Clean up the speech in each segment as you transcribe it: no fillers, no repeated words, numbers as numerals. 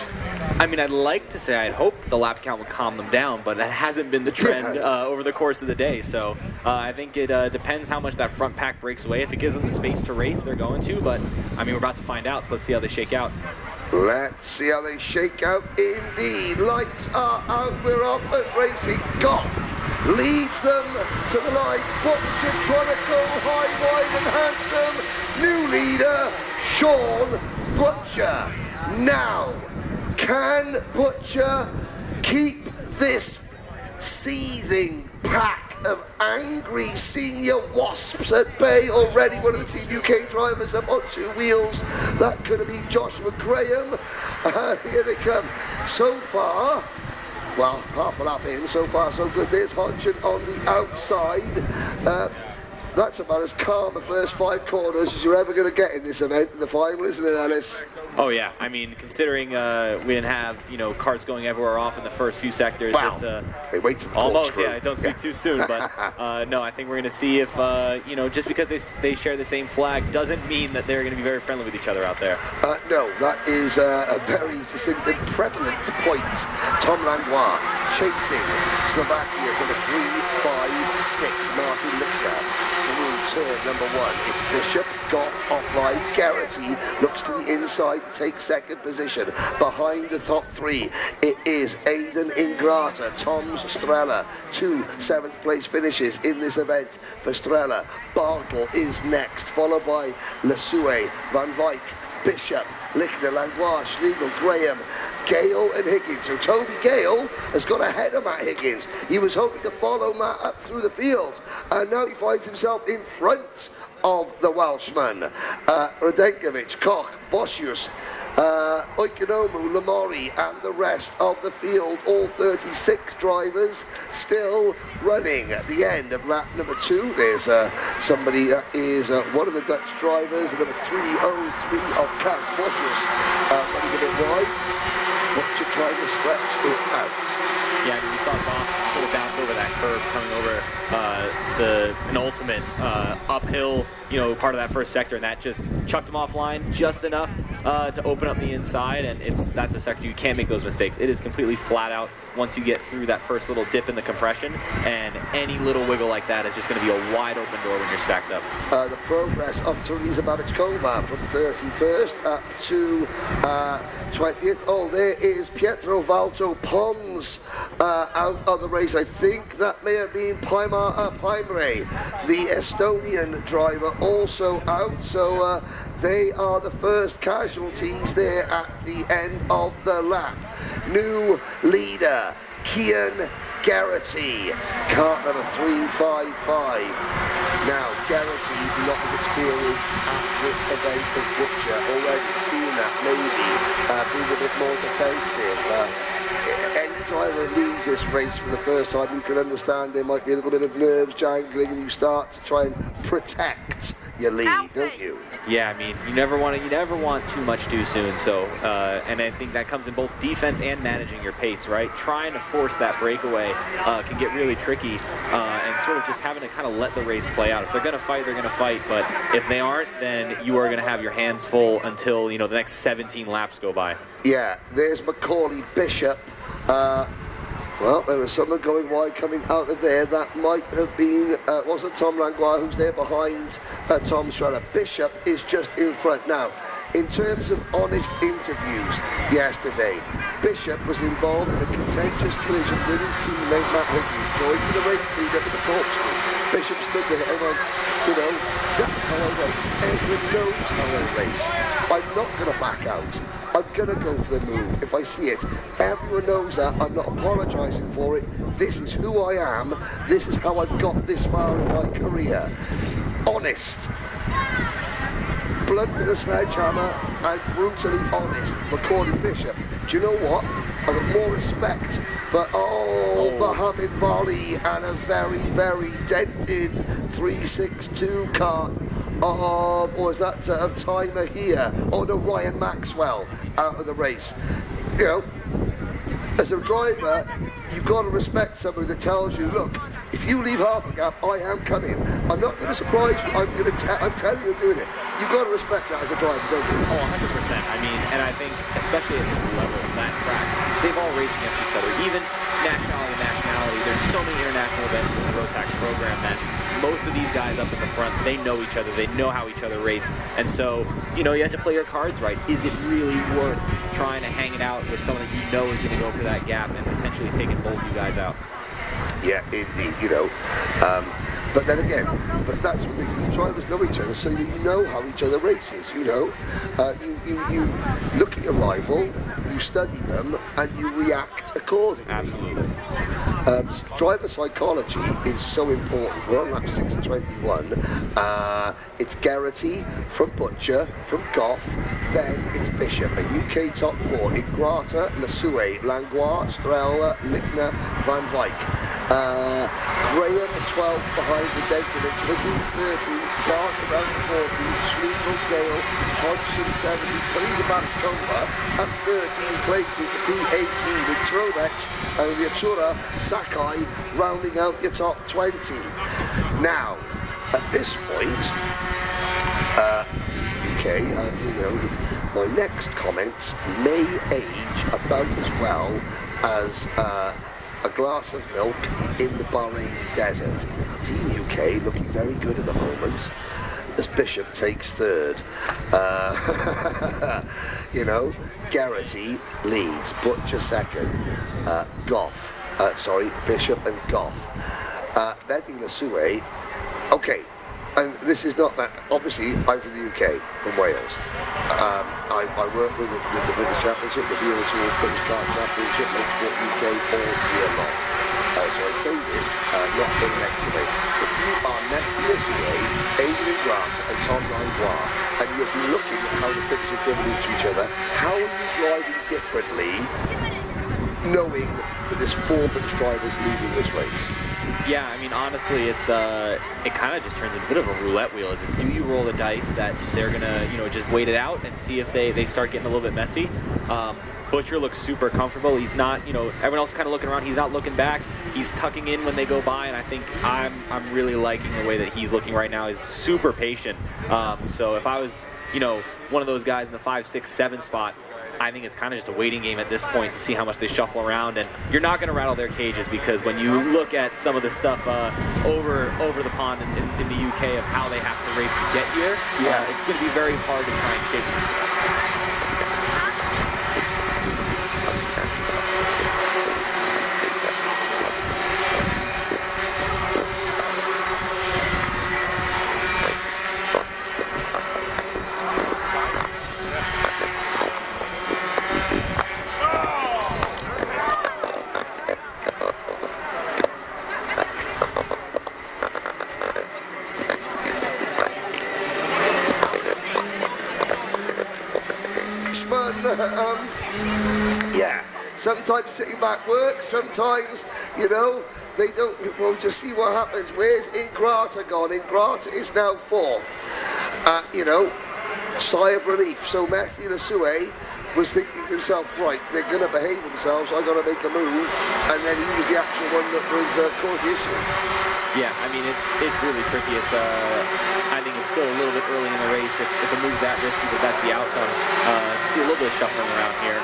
it? I mean, I'd like to say I'd hope the lap count would calm them down, but that hasn't been the trend over the course of the day. So I think it depends how much that front pack breaks away. If it gives them the space to race, they're going to. But, I mean, we're about to find out, so let's see how they shake out. Let's see how they shake out indeed. Lights are out, we're off and racing. Goff leads them to the line. Butcher trying to go high, wide and handsome. New leader, Sean Butcher. Now, can Butcher keep this seething pack of angry senior wasps at bay? Already one of the Team UK drivers up on two wheels. That could have been Joshua Graham. Here they come. So far, well, half a lap in, so far so good. There's Hodgson on the outside. That's about as calm a first 5 corners as you're ever going to get in this event in the final, isn't it, Alice? Oh yeah, I mean, considering we didn't have carts going everywhere off in the first few sectors, wow. It's wait till the almost don't speak too soon, but no, I think we're going to see if just because they share the same flag doesn't mean that they're going to be very friendly with each other out there. No, that is a very succinct and prevalent point. Tom Langlois chasing Slovakia's number 3, 5, 6, Martin Lichter. Through turn number 1, it's Bishop, Goff offline, Geraghty looks to the inside to take second position. Behind the top 3, it is Aidan Ingrata, Tom Strella, 2 7th place finishes in this event for Strella. Bartle is next, followed by Lesue, Van Wyk, Bishop, Lichter, Langlois, Schlegel, Graham, Gale and Higgins. So Toby Gale has got ahead of Matt Higgins. He was hoping to follow Matt up through the field, and now he finds himself in front of the Welshman. Radenkovic, Koch, Boschius, Oikonomu, Lamori and the rest of the field, all 36 drivers still running. At the end of lap number 2, there's somebody that is one of the Dutch drivers, number 303 of Cas Boschius, running a bit wide. Butcher trying to stretch it out. Yeah, I mean, we saw Goff sort of bounce over that curve coming over the penultimate uphill, part of that first sector, and that just chucked him offline just enough to open up the inside, and that's a sector you can't make those mistakes. It is completely flat out once you get through that first little dip in the compression, and any little wiggle like that is just going to be a wide open door when you're stacked up. The progress of Teresa Babičková from 31st up to 20th. Oh, there is Pietro Valto Pons out of the race. I think that may have been Paimre, the Estonian driver, also out. So they are the first casualties there at the end of the lap. New leader, Kian Geraghty, kart number 355. Now, Geraghty not as experienced at this event as Butcher, already seen that maybe being a bit more defensive. Any driver who leads this race for the first time, you can understand there might be a little bit of nerves jangling, and you start to try and protect your lead, don't you? Yeah, I mean, you never want too much too soon. So, and I think that comes in both defense and managing your pace, right? Trying to force that breakaway can get really tricky, and sort of just having to kind of let the race play out. If they're going to fight, they're going to fight. But if they aren't, then you are going to have your hands full until the next 17 laps go by. Yeah, there's Macaulay Bishop. Well, there was someone going wide coming out of there. That might have been, wasn't Tom Langlois, who's there behind Tom Strella. Bishop is just in front. Now, in terms of honest interviews yesterday, Bishop was involved in a contentious collision with his teammate Matt Higgins, going for the race lead up at the corkscrew. Bishop stood there and went, that's how I race. Everyone knows how I race. I'm not going to back out. I'm going to go for the move. If I see it, everyone knows that. I'm not apologising for it. This is who I am. This is how I've got this far in my career. Honest. Blunt as a sledgehammer and brutally honest. Macaulay Bishop. Do you know what? I've got more respect for Mohammed Vali and a very, very dented 362 kart of Timer here. Oh no, Ryan Maxwell out of the race. As a driver, you've got to respect somebody that tells you, look, if if you leave half a gap, I am coming. I'm not going to surprise you. I'm telling you, I'm doing it. You've got to respect that as a driver, don't you? Oh, 100%. I mean, and I think, especially at this level, that track, they've all raced against each other. Even nationality to nationality, there's so many international events in the Rotax program that most of these guys up in the front, they know each other, they know how each other race, and so, you know, you have to play your cards right. Is it really worth trying to hang it out with someone that you know is going to go for that gap and potentially taking both of you guys out? Yeah, indeed, you know. But then again, that's what these drivers know each other, so they know how each other races, you know. You look at your rival, you study them, and you react accordingly. Absolutely. Driver psychology is so important. We're on lap 6:21. It's Gr.B from Butcher, from Goff, then it's Bishop, a UK top 4, Ingrata, Lasue, Langlois, Strella, Lickner, Van Wyk. Graham 12 behind the Denkovic, Higgins 13th, Dark around 14th, Schlegel, Gale, Hodgson 17th, Teresa Babchkova at 13 places, P18 with Trovex and Yatura, Sakai rounding out your top 20. Now, at this point, UK, you know, my next comments may age about as well as a glass of milk in the Bahrain desert. Team UK looking very good at the moment as Bishop takes third. You know, Geraghty leads, Butcher second, Bishop and Goff. Mehdi Lasue, okay, and this is not that, obviously I'm from the UK, from Wales. I work with the British Championship, the Vero Tours British Kart Championship, Motorsport UK all year long. So I say this, not intellectually. If you are Mehdi Lasue, Adrian Grant and Tom Langlois, and you'll be looking at how the British are driven into each other, how are you driving differently, knowing that there's 4 British drivers leading this race? Yeah, I mean, honestly, it kind of just turns into a bit of a roulette wheel. Is do you roll the dice that they're gonna, you know, just wait it out and see if they start getting a little bit messy? Butcher looks super comfortable. He's not, you know, everyone else is kind of looking around. He's not looking back. He's tucking in when they go by, and I think I'm really liking the way that he's looking right now. He's super patient. So if I was, you know, one of those guys in the 5, 6, 7 spot, I think it's kind of just a waiting game at this point to see how much they shuffle around, and you're not going to rattle their cages, because when you look at some of the stuff over the pond in the UK of how they have to race to get here, it's going to be very hard to try and shake them. Yeah, sometimes sitting back works, sometimes, you know, they don't. We'll just see what happens. Where's Ingrata gone? Ingrata is now 4th. You know, sigh of relief. So Mehdi Lasue was thinking to himself, right, they're going to behave themselves, I've got to make a move, and then he was the actual one that was caused the issue. Yeah, I mean, it's really tricky. It's I think it's still a little bit early in the race. If a move's that risky, but that's the outcome. You see a little bit of shuffling around here.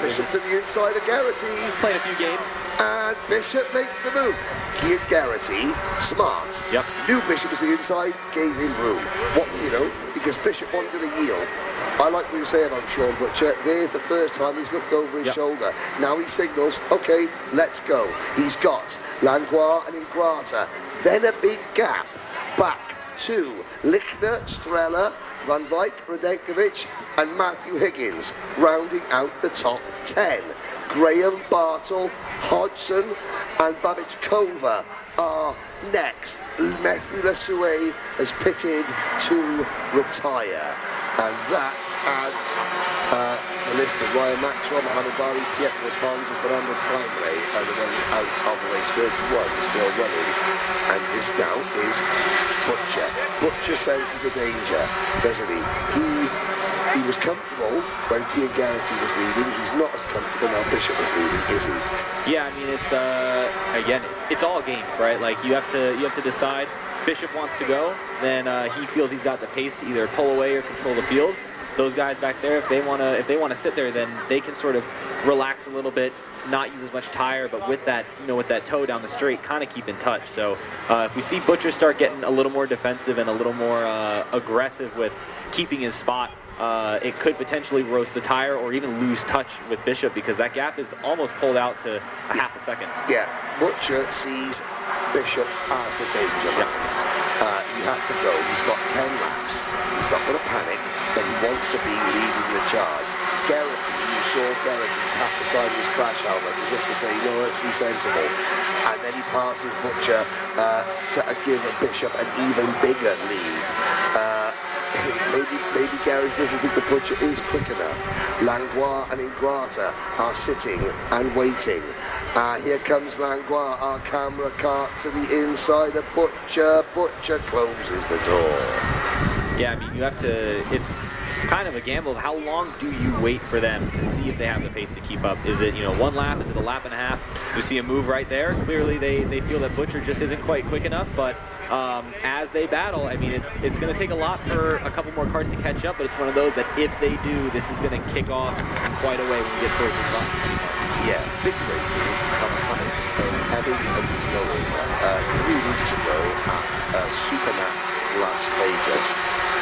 Bishop to the inside of Geraghty. Playing a few games. And Bishop makes the move. Keith Geraghty, smart. Yep. Knew Bishop was the inside, gave him room. What, you know, because Bishop wanted to yield. I like what you say about Sean Butcher. There's the first time he's looked over his shoulder. Now he signals, okay, let's go. He's got Langlois and Ingrata. Then a big gap back to Lickner, Strella, Van Wyk, Radenkovic, and Matthew Higgins, rounding out the top 10. Graham, Bartle, Hodgson, and Babchkova are next. Mehdi Lasue has pitted to retire. And that adds the list of Ryan Maxwell, Mohamed Bari, Pietro Pons, and Fernando Primary are the ones out of race 31, still running. And this now is Butcher. Butcher senses the danger, doesn't he? He was comfortable when Keir Geraghty was leading. He's not as comfortable now Bishop is leading, is he? Yeah, I mean, it's. I again, it's all games, right? Like you have to decide. Bishop wants to go, then he feels he's got the pace to either pull away or control the field. Those guys back there, if they wanna sit there, then they can sort of relax a little bit, not use as much tire, but with that, with that toe down the straight, kind of keep in touch. So if we see Butcher start getting a little more defensive and a little more aggressive with keeping his spot, it could potentially roast the tire or even lose touch with Bishop, because that gap is almost pulled out to a half a second. Yeah, Butcher sees Bishop as the danger man. He had to go. He's got 10 laps. He's not going to panic, but he wants to be leading the charge. Garrity, you saw Garrity tap the side of his crash helmet as if to say, no, let's be sensible. And then he passes Butcher to give Bishop an even bigger lead. Maybe Gary doesn't think the Butcher is quick enough. Langlois and Ingrata are sitting and waiting. Here comes Langlois, our camera cart to the inside of Butcher. Butcher closes the door. Yeah, I mean, you have to, it's kind of a gamble of how long do you wait for them to see if they have the pace to keep up. Is it, 1 lap? Is it a lap and a half? We see a move right there. Clearly they feel that Butcher just isn't quite quick enough, but as they battle, I mean, it's going to take a lot for a couple more cars to catch up, but it's one of those that if they do, this is going to kick off quite a way when we get towards the front. Yeah, big races have had it ebbing and flowing. 3 weeks ago at Supernats Las Vegas,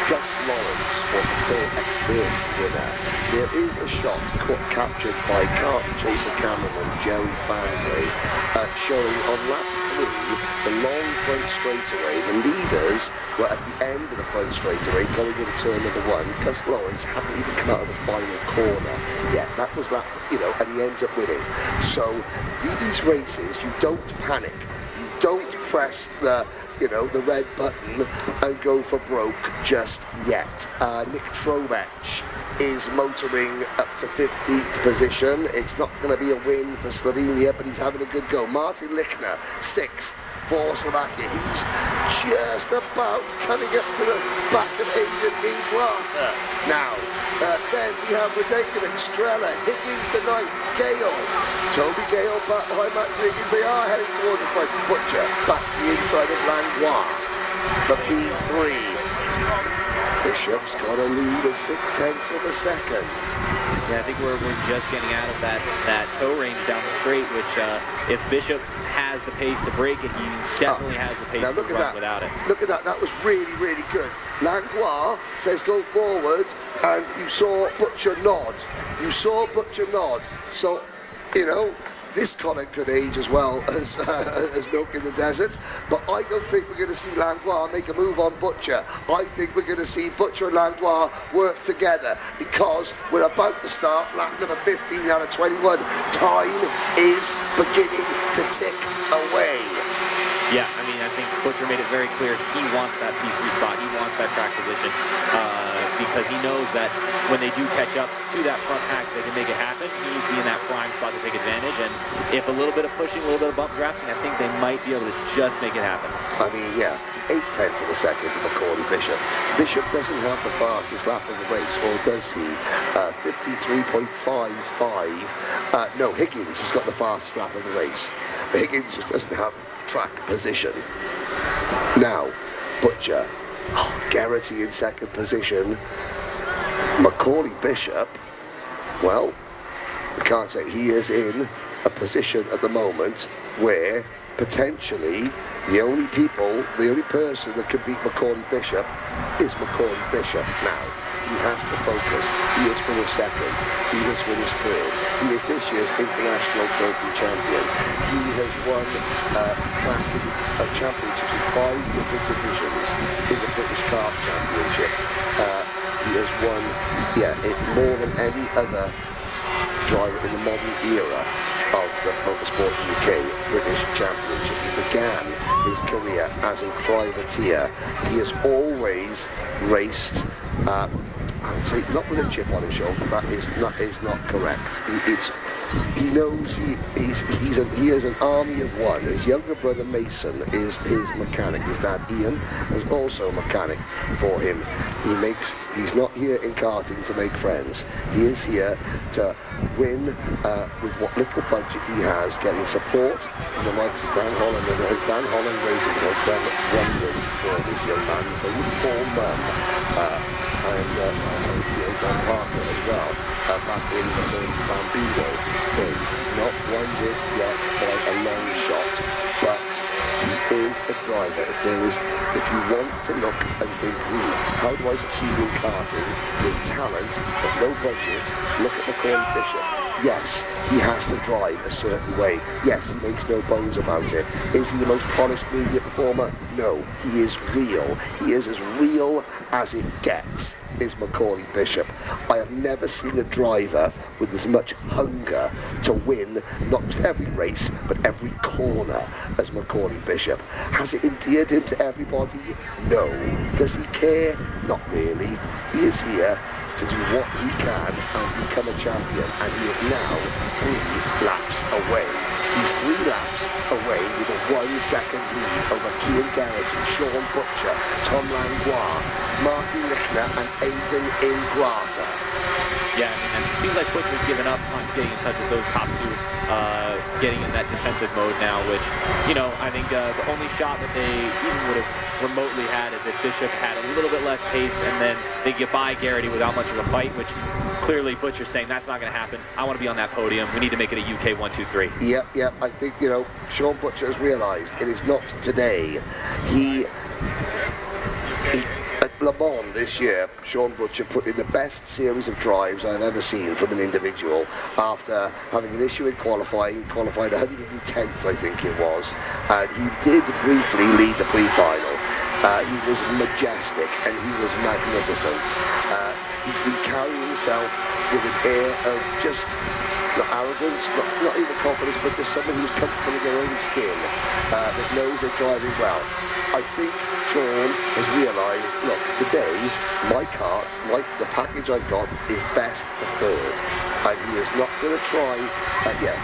Gus Lawrence was the Pro-X30 winner. There is a shot captured by kart chaser cameraman Jerry Fandley showing on lap 3 the long front straightaway. The leaders were at the end of the front straightaway going into turn number 1. Gus Lawrence hadn't even come out of the final corner yet. That was lap, and he ends up winning. So these races, you don't panic. You don't press the red button and go for broke just yet. Nick Trobech is motoring up to 15th position. It's not going to be a win for Slovenia, but he's having a good go. Martin Lichner, 6th for Slovakia. He's just about coming up to the back of Hayden Ingrata. Now, then we have Radenkovic, Strella, Higgins to 9th, Gale, Toby Gale back behind Matt Higgins. They are heading towards the front. Butcher back to the inside of Langlois for P3. Bishop's got a lead of 0.6 of a second. Yeah, I think we're just getting out of that toe range down the straight, which if Bishop has the pace to break it, he definitely has the pace to run without it. Look at that. That was really, really good. Langlois says go forward, and you saw Butcher nod. So, this comment could age as well as Milk in the Desert, but I don't think we're going to see Langlois make a move on Butcher. I think we're going to see Butcher and Langlois work together, because we're about to start lap number 15 out of 21. Time is beginning to tick away. Yeah, I mean, I think Butcher made it very clear he wants that P3 spot. He wants that track position because he knows that when they do catch up to that front pack, they can make it happen. He needs to be in that prime spot to take advantage. And if a little bit of pushing, a little bit of bump drafting, I think they might be able to just make it happen. I mean, yeah, 0.8 of a second to McCauley Bishop. Bishop doesn't have the fastest lap of the race, or does he? 53.55. No, Higgins has got the fastest lap of the race. Higgins just doesn't have track position. Now, Butcher, Garrity in 2nd position. Macaulay Bishop, well, we can't say he is in a position at the moment where potentially the only person that can beat Macaulay Bishop is Macaulay Bishop. Now, he has to focus. He has finished 2nd. He has finished 3rd. He is this year's international trophy champion. He has won classes of championships in 5 different divisions in the British Kart Championship. He has won, more than any other driver in the modern era of the Motorsport UK British Championship. He began his career as a privateer. He has always raced, I would say, not with a chip on his shoulder. That is not correct. It's he knows he has an army of one. His younger brother Mason is his mechanic. His dad Ian is also a mechanic for him. He's not here in karting to make friends. He is here to win with what little budget he has, getting support from the likes of Dan Holland. And Dan Holland Racing has done wonders for this young man. So with Paul Munn and Dan Parker as well, back in the Bambino days. He's not won this yet by a long shot, but he is a driver. If you want to look and think, how do I succeed in karting with talent but no budget, look at Macaulay Bishop. Yes, he has to drive a certain way. Yes, he makes no bones about it. Is he the most polished media performer? No, he is real. He is as real as it gets, is Macaulay Bishop. I have never seen a driver with as much hunger to win, not just every race, but every corner as Macaulay Bishop. Has it endeared him to everybody? No. Does he care? Not really. He is here to do what he can and become a champion, and he is now 3 laps away. He's 3 laps away with a 1-second lead over Kian Garrity, Sean Butcher, Tom Langlois, Martin Lichner and Aidan Ingrata. Yeah, I mean, it seems like Butcher's given up on getting in touch with those top 2, getting in that defensive mode now, which, I think the only shot that they even would have remotely had is if Bishop had a little bit less pace and then they get by Garrity without much of a fight, which clearly Butcher's saying that's not going to happen. I want to be on that podium. We need to make it a UK 1-2-3. Yep. I think, Sean Butcher has realised it is not today. He at Le Mans this year, Sean Butcher put in the best series of drives I've ever seen from an individual after having an issue in qualifying. He qualified 110th, I think it was, and he did briefly lead the pre-final. He was majestic and he was magnificent. He's been carrying himself with an air of just not arrogance, not even confidence, but just someone who's comfortable in their own skin, that knows they're driving well. I think Sean has realised, look, today my kart, the package I've got, is best for third. And he is not going to try,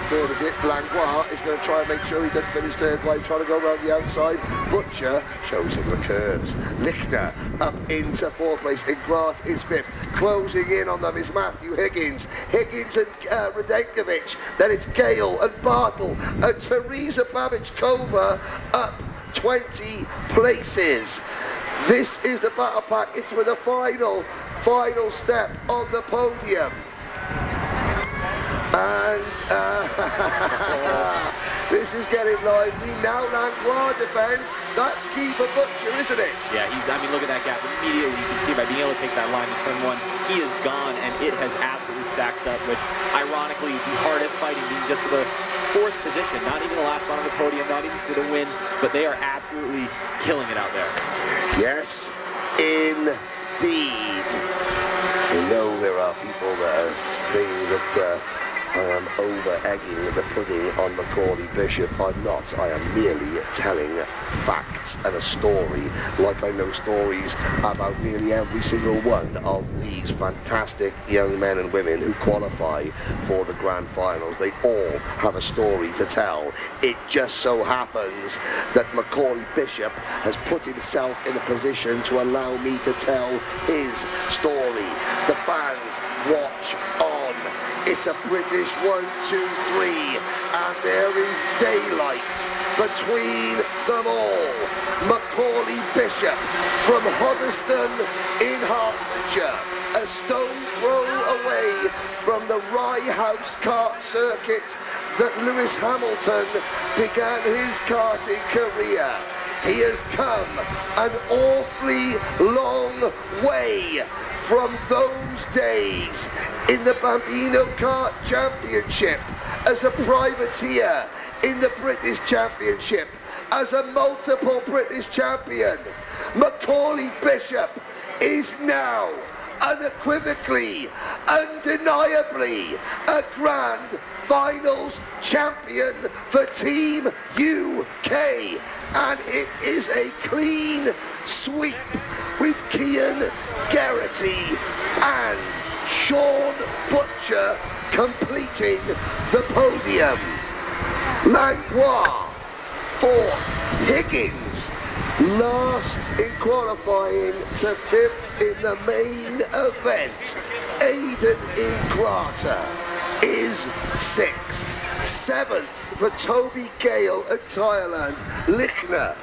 third is it, Langlois is going to try and make sure he doesn't finish third by trying to go around the outside. Butcher shows him the curves. Lichner up into 4th place. Ingrat is 5th. Closing in on them is Matthew Higgins. Higgins and Radenkovic. Then it's Gale and Bartle and Teresa Babichkova up 20 places. This is the battle pack. It's for the final step on the podium. And this is getting lively. Now Langlois defends. That's key for Butcher, isn't it? Yeah, look at that gap. Immediately you can see by being able to take that line in turn 1, he is gone, and it has absolutely stacked up, which ironically the hardest fighting being just for the 4th position, not even the last one on the podium, not even for the win, but they are absolutely killing it out there. Yes, indeed. I know there are people that are saying that I am over-egging the pudding on Macaulay Bishop. I'm not. I am merely telling facts and a story, like I know stories about nearly every single one of these fantastic young men and women who qualify for the Grand Finals. They all have a story to tell. It just so happens that Macaulay Bishop has put himself in a position to allow me to tell his story. The fans watch on. It's a British 1-2-3, and there is daylight between them all. Macaulay Bishop from Hoddesdon in Hertfordshire, a stone throw away from the Rye House Kart Circuit that Lewis Hamilton began his karting career. He has come an awfully long way from those days in the Bambino Kart Championship, as a privateer in the British Championship, as a multiple British champion. Macaulay Bishop is now unequivocally, undeniably a Grand Finals champion for Team UK, and it is a clean sweep with Kian Garrity and Sean Butcher completing the podium. Langlois, fourth. Higgins, last in qualifying to fifth in the main event. Aidan Ingrata is sixth. Seventh for Toby Gale at Thailand. Lichner